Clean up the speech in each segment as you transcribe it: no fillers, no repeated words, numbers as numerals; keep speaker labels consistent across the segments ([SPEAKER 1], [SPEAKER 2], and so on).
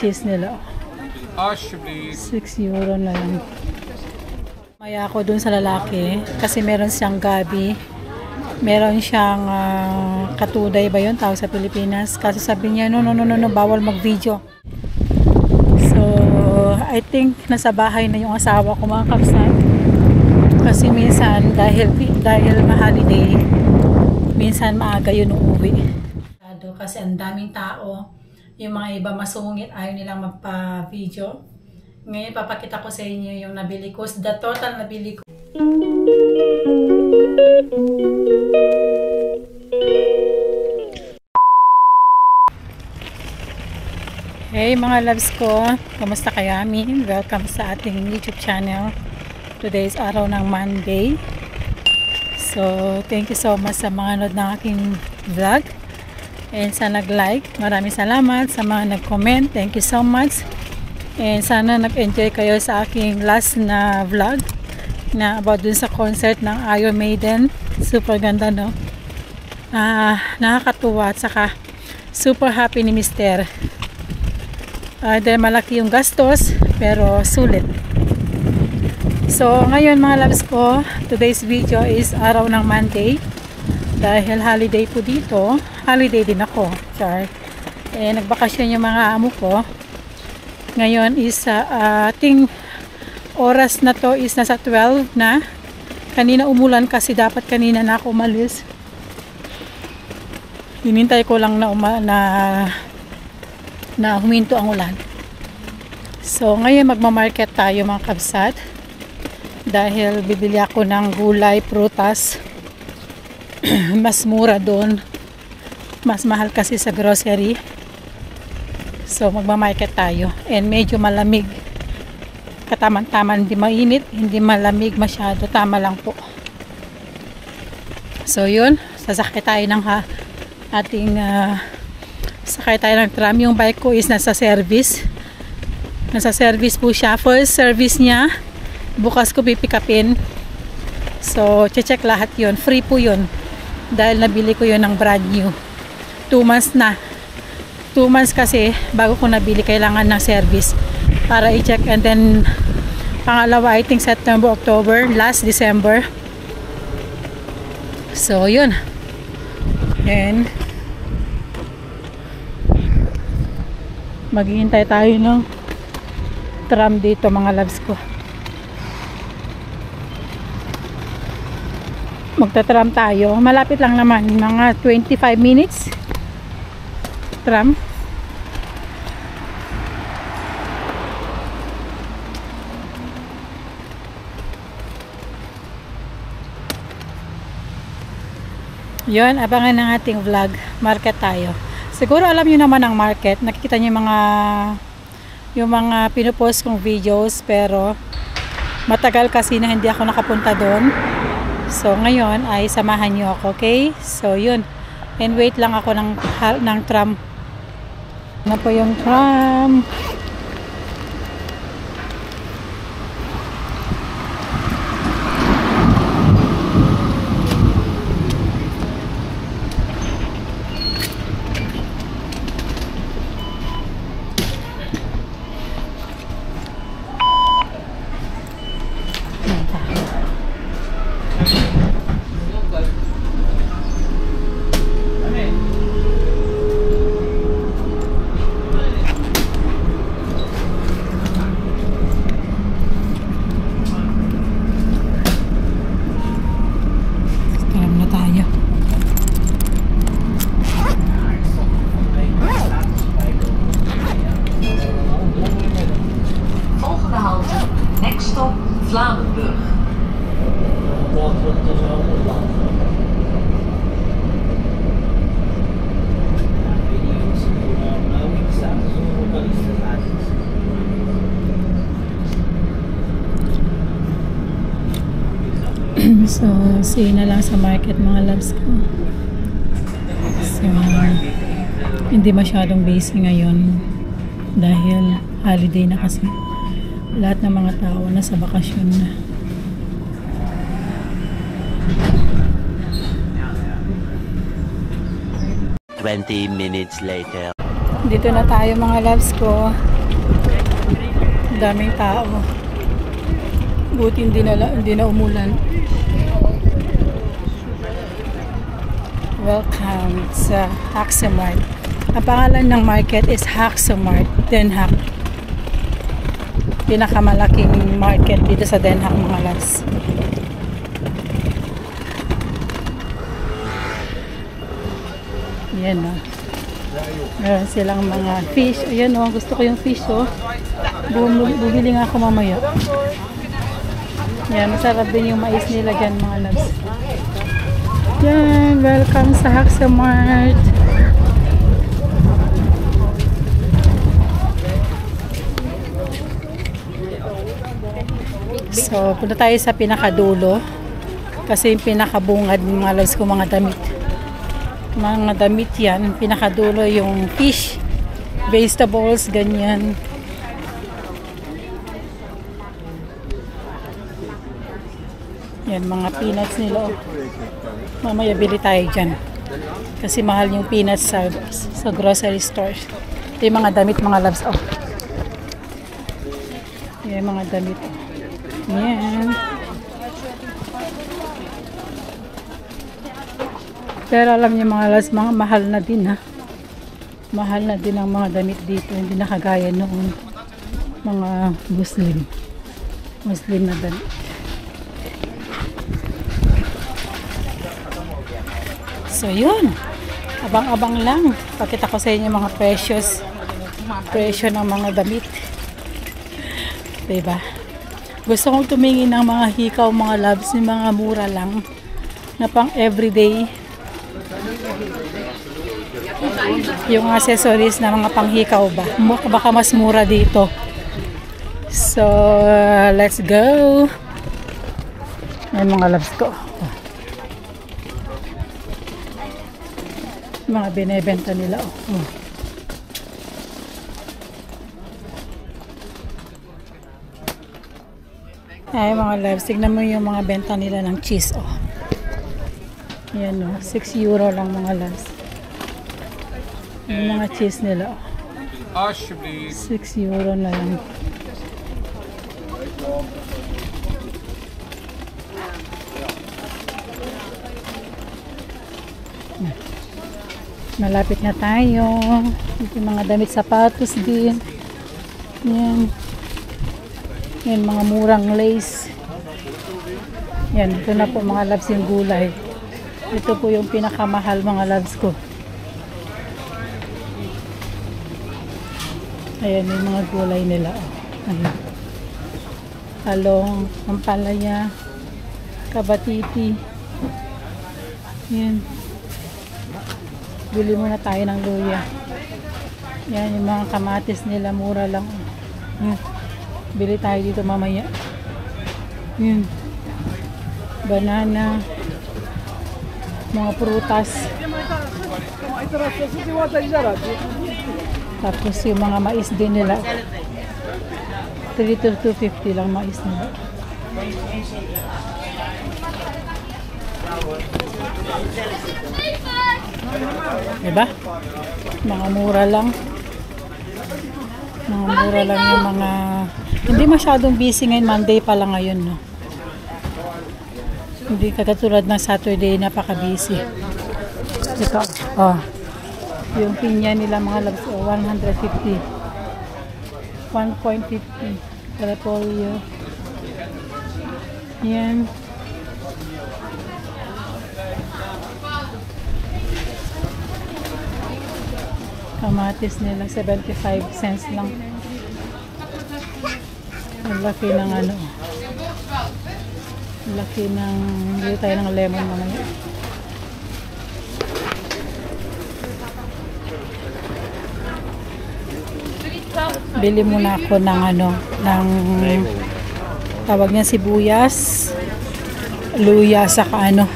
[SPEAKER 1] cheese nila. 6 euro na lang. Maya ako dun sa lalaki kasi meron siyang gabi. Meron siyang katuday ba yun tawag sa Pilipinas. Kasi sabi niya, no, bawal mag-video. So, I think nasa bahay na yung asawa ko mga kapsat. Kasi minsan, dahil holiday, minsan maaga yun uuwi. Kasi ang daming tao. Yung mga iba masungit, ayaw nilang magpa-video. Ngayon, papakita ko sa inyo yung nabili ko. The total nabili ko. Hey mga loves ko, kamusta kayo amin? Welcome sa ating YouTube channel. Today is araw ng Monday. So, thank you so much sa mga nanood ng aking vlog. And sa nag-like, maraming salamat. Sa mga nag-comment, thank you so much. And sana nag-enjoy kayo sa aking last na vlog na about dun sa concert ng Iron Maiden. Super ganda, no? Nakakatuwa at saka super happy ni Mr. Dahil malaki yung gastos pero sulit. So ngayon mga loves ko, today's video is araw ng Monday dahil holiday po dito. Holiday din ako, char. Nagbakasyon yung mga amo ko. Ngayon is ating oras na to is nasa 12 na. Kanina umulan kasi dapat kanina na ako umalis. Hinintay ko lang na huminto ang ulan. So ngayon magmamarket tayo mga kabsat dahil bibili ako ng gulay, prutas. Mas mura doon, mas mahal kasi sa grocery. So magmamarket tayo and medyo malamig, kataman-taman, hindi mainit, hindi malamig masyado, tama lang po. So yun, sasakay tayo ng sakay tayo ng tram. Yung bike ko is nasa service po siya. First service niya, bukas ko pipikapin. So check lahat yun, free po yun dahil nabili ko yun ng brand new. 2 months na, 2 months kasi bago ko nabili, kailangan ng service para i-check. And then pangalawa I think September, October, last December. So yun, and maghihintay tayo ng tram dito mga loves ko. Magta-tram tayo, malapit lang naman, mga 25 minutes tram. Yun, abangan ng ating vlog. Market tayo. Siguro alam niyo naman ang market, nakikita niyo yung mga pinupost kong videos, pero matagal kasi na hindi ako nakapunta doon. So ngayon ay samahan niyo ako, okay? So yun, and wait lang ako ng tram. Ano po yung tram?
[SPEAKER 2] Vlaanderen.
[SPEAKER 1] So, see na lang sa market mga loves ko. So, hindi masyadong busy ngayon dahil holiday na kasi. Lahat ng mga tao nasa bakasyon na.
[SPEAKER 3] "20 minutes later."
[SPEAKER 1] Dito na tayo mga loves ko. Daming tao. Buti hindi na umulan. Welcome sa Haxemart. Ang pangalan ng market is Haxemart, Den Haag. Pinakamalaking market dito sa Den Haag, mga loves. Yan o. Meron silang mga fish. Ayan o, gusto ko yung fish o. Bumili nga ako mamaya. Yan, masarap din yung mais nila dyan, mga loves. Yan, welcome sa Haxemart. So, punta tayo sa pinakadulo. Kasi yung pinakabungad ng mga loves ko, mga damit. Mga damit yan. Pinakadulo yung fish, vegetables, ganyan. Yan, mga peanuts nila. Mamaya bili tayo dyan. Kasi mahal yung peanuts sa grocery store. Ito yung mga damit, mga loves. Oh. Yan, mga damit. Yan. Pero alam niyo mga loves, mga mahal na din ha. Mahal na din ang mga damit dito. Hindi nakagaya noon. Mga Muslim na damit. So yun, abang-abang lang. Pakita ko sa inyo mga presyo ng mga damit. Diba? Gusto kong tumingin ng mga hikaw, mga loves, yung mga mura lang na pang everyday. Yung accessories na mga panghikaw ba? Baka mas mura dito. So, let's go. Yan mga loves ko. Mga binebenta nila. Oh. Ay mga loves, tignan mo yung mga benta nila ng cheese. Oh. Yan o, 6 euro lang mga loves. Yung mga cheese nila. Oh. 6 euro na lang. Malapit na tayo. Ito mga damit, sapatos din. Yan. Yan, mga murang lace. Yan, ito na po mga loves yung gulay. Ito po yung pinakamahal mga loves ko. Ayan yung mga gulay nila. Ayan. Talong, ampalaya, kabatiti. Yan. Bili muna tayo ng luya. Yan yung mga kamatis nila, mura lang. Yan. Bili tayo dito mamaya. Yan. Banana. Mga prutas. Tapos yung mga mais din nila. 3 to 250 lang mais nila. Diba? Mga mura lang. Mga mura lang yung mga... Hindi masyadong busy ngayon. Monday pa lang ngayon, no? Hindi katulad ng Saturday, napaka-busy. Ito, oh. Yung pinya nila mga loves, oh, 150. 1.50. Repolyo. Yan. Kamatis nila 75 cents lang. Ang laki ng ano. Laki ng bili tayo ng lemon mamaya. Bili muna ako ng ano, ng tawag niya sibuyas, luya, saka ano,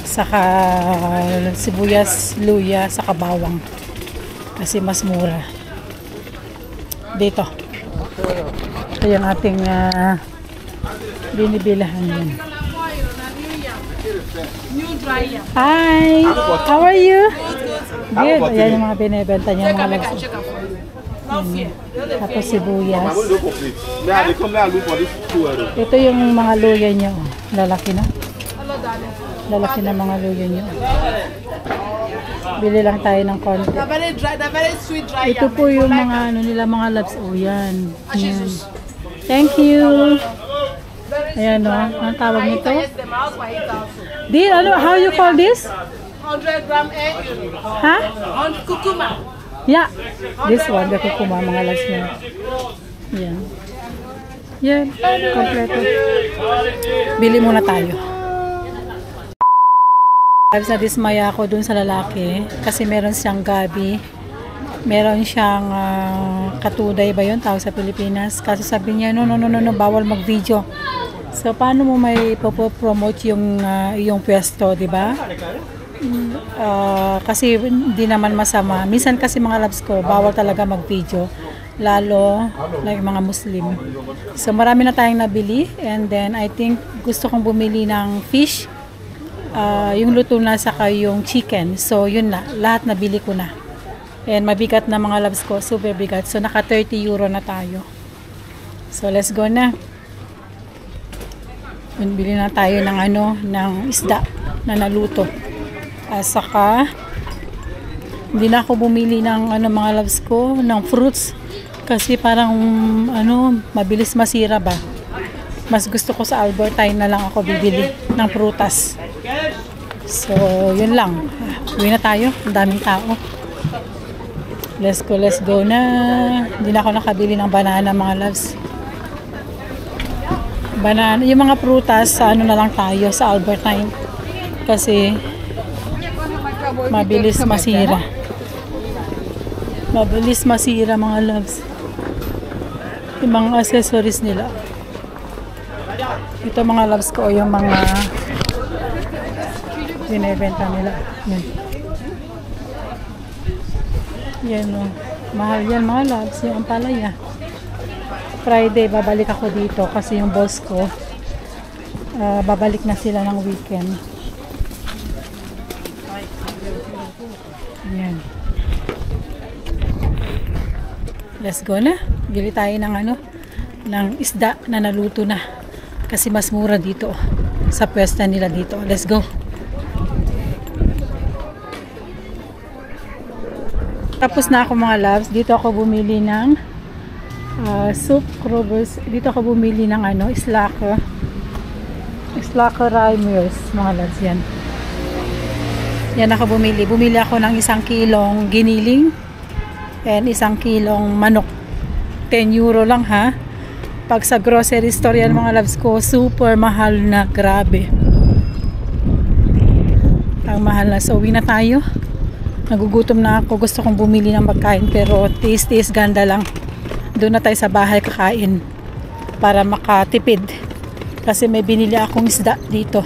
[SPEAKER 1] saka sibuyas, luya, saka bawang. Kasi mas mura. Dito. Ito yung ating binibilahan yun. Hi! How are you? Good. Ayan yung mga binibenta niya mga loves. Tapos sibuyas.
[SPEAKER 3] I will look for it. May I come there and look for this €2.
[SPEAKER 1] Ito yung mga luya niya. Oh. Lalaki na. Lalaki na mga luya niya. Bili lang tayo ng konti. Ito po yung mga ano nila, mga labs. Oh, yan. Yan. Thank you. Ayan o. Ang tawag nito? Di, ano, how you call this?
[SPEAKER 4] 100 gram egg.
[SPEAKER 1] Ha?
[SPEAKER 4] On kukuma.
[SPEAKER 1] Yeah. This one, the kukuma, mga labs niya. Yan. Yan. Kompleto. Bili muna tayo. Labs, na dismaya ako dun sa lalaki kasi meron siyang gabi. Meron siyang katuday ba yun? Tawag sa Pilipinas. Kasi sabi niya, no, bawal mag-video. So, paano mo may promote yung pwesto, di ba? Kasi hindi naman masama. Minsan kasi mga labs ko, bawal talaga mag-video. Lalo, like mga Muslim. So, marami na tayong nabili. And then, I think, gusto kong bumili ng fish. Yung luto na, saka yung chicken. So, yun na. Lahat nabili ko na. And mabigat na mga labs ko. Super bigat. So, naka €30 na tayo. So, let's go na. Bili na tayo ng ng isda na naluto. Saka hindi na ako bumili ng mga loves ko, ng fruits kasi parang mabilis masira ba. Mas gusto ko sa Albertine na lang ako bibili ng prutas. So, yun lang. Uwi na tayo. Ang daming tao. Let's go na. Hindi na ako nakabili ng banana mga loves. Banana, yung mga prutas sa na lang tayo sa Albertine kasi mabilis masira. Mabilis masira mga loves. Yung mga accessories nila. Ito mga loves ko yung mga binibenta nila. Yan o. Mahal yan mga loves. Yung ampalaya. Friday, babalik ako dito kasi yung boss ko babalik na sila ng weekend. Yan. Let's go na. Bili tayo ng ng isda na naluto na. Kasi mas mura dito sa pwesta nila dito. Let's go. Tapos na ako mga loves. Dito ako bumili ng soup crubbers. Dito ako bumili ng slacker Rymers mga lads. Yan ako bumili ako ng 1 kilong giniling and 1 kilong manok. €10 lang ha. Pag sa grocery store yan mga loves ko, super mahal na, grabe ang mahal na. So uwi na tayo, nagugutom na ako. Gusto kong bumili ng pagkain pero taste ganda lang. Doon na tayo sa bahay kakain para makatipid kasi may binili akong isda dito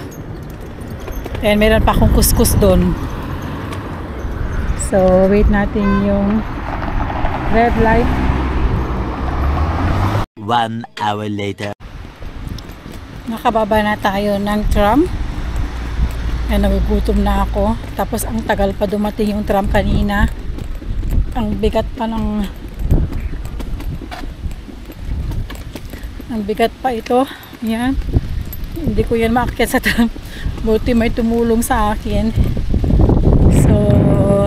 [SPEAKER 1] and meron pa akong kuskus doon. So wait natin yung red light.
[SPEAKER 5] 1 hour later.
[SPEAKER 1] Nakababa na tayo ng tram and nagugutom na ako. Tapos ang tagal pa dumating yung tram kanina. Ang bigat pa ang bigat pa ito. Yan. Hindi ko yan maakyat sa tram. Buti may tumulong sa akin. So,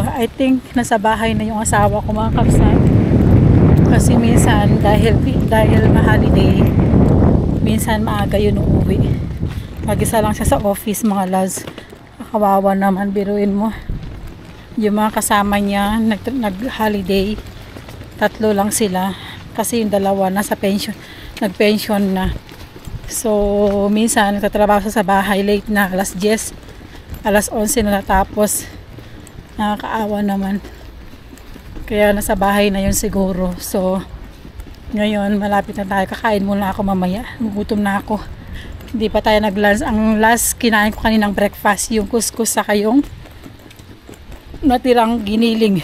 [SPEAKER 1] I think nasa bahay na yung asawa ko mga kapsat. Kasi minsan, dahil ma-holiday, minsan maaga yun uuwi. Mag-isa lang siya sa office mga lads. Kawawa naman, biruin mo. Yung mga kasama niya, nag-holiday. 3 lang sila. Kasi yung 2 nasa pension. Nag-pension na. So, minsan nagtatrabaho sa bahay late na, alas 10, alas 11 na natapos. Nakakaawa naman. Kaya nasa bahay na yun siguro. So, ngayon malapit na tayo. Kakain muna ako mamaya. Gugutom na ako. Hindi pa tayo nag-lunch. Ang last kinain ko kaninang breakfast, yung couscous saka yung natirang giniling.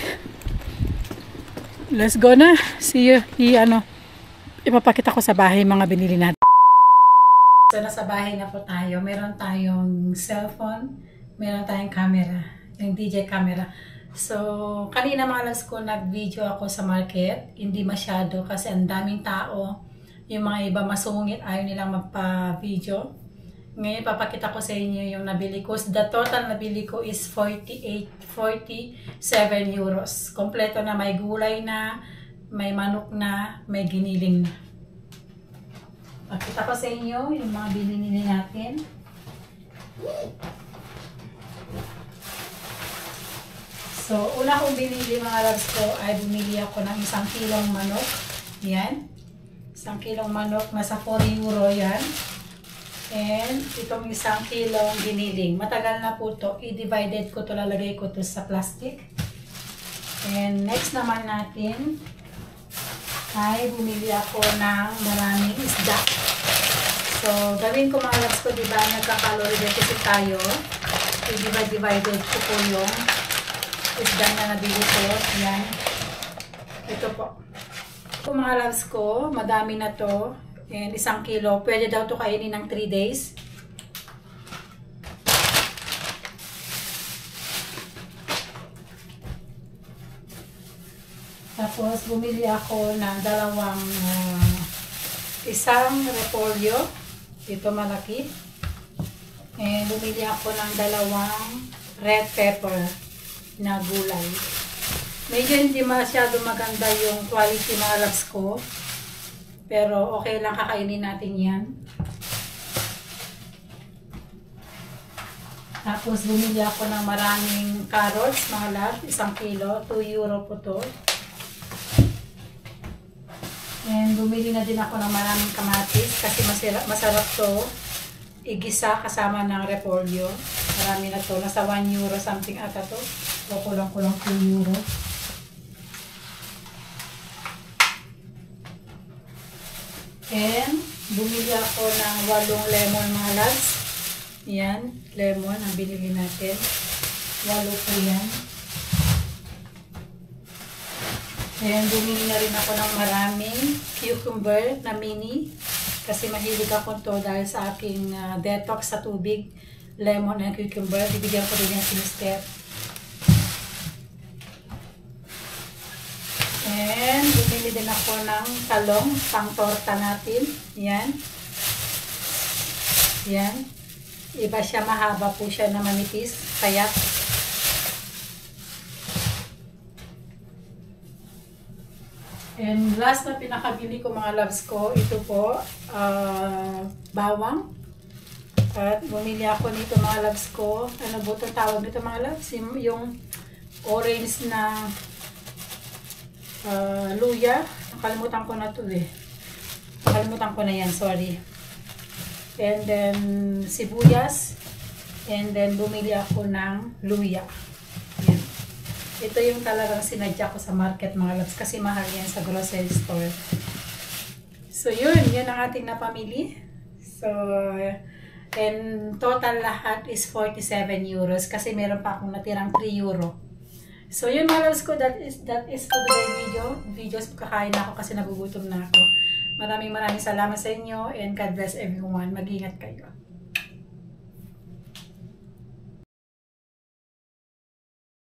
[SPEAKER 1] Let's go na. See you. Ipapakita ko sa bahay mga binili natin. So, nasa bahay na po tayo. Meron tayong cellphone. Meron tayong camera. Yung DJ camera. So, kanina mga loves ko, nag-video ako sa market. Hindi masyado kasi ang daming tao. Yung mga iba masungit, ayaw nilang magpa-video. Ngayon, papakita ko sa inyo yung nabili ko. The total nabili ko is 47 euros. Kompleto na, may gulay na, may manok na, may giniling na. Pakita ko sa inyo yung mga binili natin. So, una kong binili mga loves ko ay bumili ako ng 1 kilong manok. Yan. 1 kilong manok, nasa 4 euro yan. And itong 1 kilong giniling. Matagal na po to. I-divided ko to, lalagay ko to sa plastic. And next naman natin ay bumili ako ng maraming isda. So, gawin ko mga loves ko, diba, nagka-calorie deficit tayo. I-divided ko po yung isda na nabili ko. Yan. Ito po. Kung mga loves ko, madami na to. And 1 kilo. Pwede daw to kainin ng 3 days. Tapos, bumili ako ng isang repolyo. Ito malaki. And bumili ako ng 2 red pepper na gulay. Medyo hindi masyado maganda yung quality mga loves ko. Pero okay lang, kakainin natin yan. Tapos bumili ako ng maraming carrots mga loves. 1 kilo. 2 euro po to. And bumili na din ako ng maraming kamatis kasi masarap to igisa kasama ng repolyo. Marami na to. Nasa 1 euro something ata to. So, kulang-kulang 2 euro. And bumili ako ng 8 lemon mga loves. Yan, lemon ang binili natin. 8 po yan. And bumili na rin ako ng maraming cucumber na mini. Kasi mahilig ako to dahil sa aking detox sa tubig. Lemon and cucumber. Bibigyan ko rin yan si Mister. And bumili din ako ng talong pang torta natin. Yan. Yan. Iba siya, mahaba po siya na manipis. Kaya and last na pinakabili ko mga loves ko, ito po, bawang. At bumili ako nito mga loves ko. Ano po itong tawag nito mga loves? Yung orange na luya. Nakalimutan ko na ito eh. Nakalimutan ko na yan, sorry. And then sibuyas. And then bumili ako ng luya. Yan. Ito yung talagang sinadya ko sa market mga loves kasi mahal yan sa grocery store. So yun ang ating napamili. So, and total lahat is 47 euros kasi meron pa akong natirang 3 euro. So yun mga loves ko, that is for today's videos. Kakain na ako kasi nagugutom na ako. Maraming salamat sa inyo and God bless everyone. Mag-ingat kayo.